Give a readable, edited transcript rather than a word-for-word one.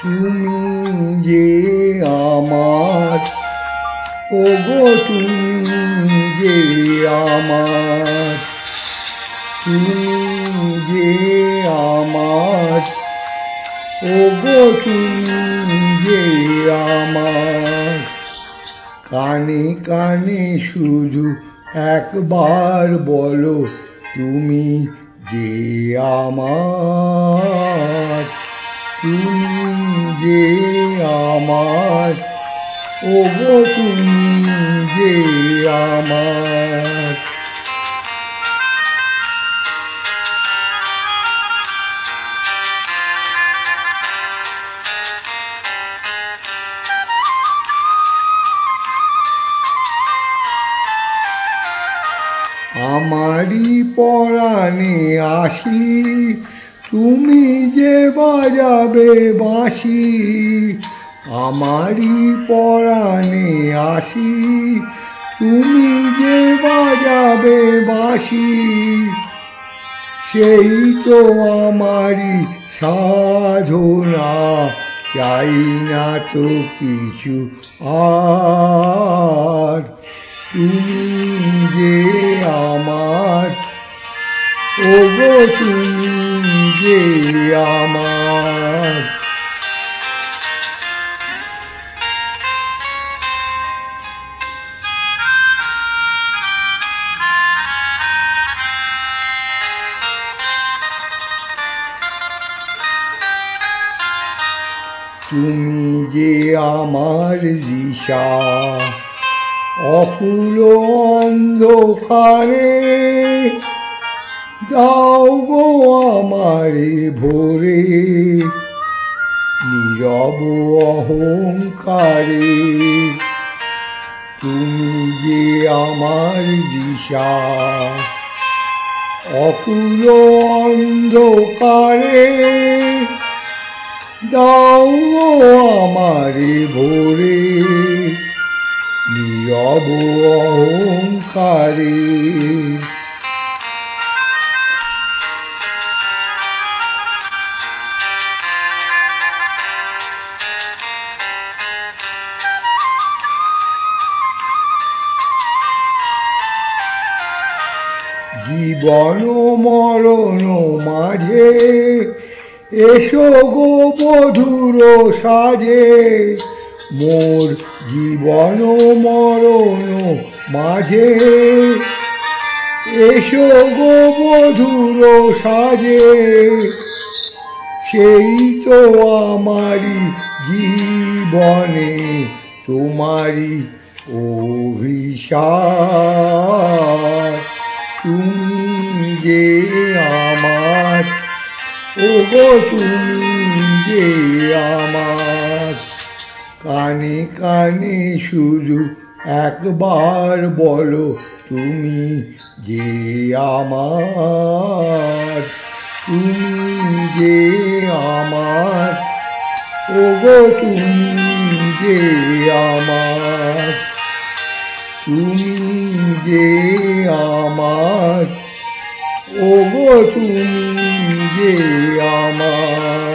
তুমি যে আমার, ওগো তুমি যে আমার, তুমি যে আমার, ওগো তুমি যে আমার। কানে কানে শুধু একবার বলো তুমি যে আমার, তুমি যে আমার, ওগো তুমি যে আমার। আমারই পরাণে আসি, তুমি যে বাজাবে বাঁশি। আমারই পরাণে আসি, তুমি যে বাজাবে বাঁশি। সেই তো আমারই সাধনা, চাই না তো কিছু আর। তুমি যে আমার, ওগো তুমি যে আমার। তুমি যে আমার দিশা, অকুল অন্ধকারে দাও গো আমারে ভোরে, নীরব অহংকারে। তুমি যে আমার দিশা, অকুল অন্ধকারে দাও গো আমারে ভোরে, নীরব অহংকারে। জীবন মরণ মাঝে এসো গো বধূর সাজে, মোর জীবন মরণ মাঝে এসো গো বধূর সাজে। সেই তো আমারই জীবনে তোমারই অভিশাপ। তুমি যে আমার, ওগো তুমি যে আমার। কানে কানে শুধু একবার বলো তুমি যে আমার, তুমি যে আমার, ওগো তুমি যে আমার, তুমি যে আমার, ওগো তুমি যে আমার।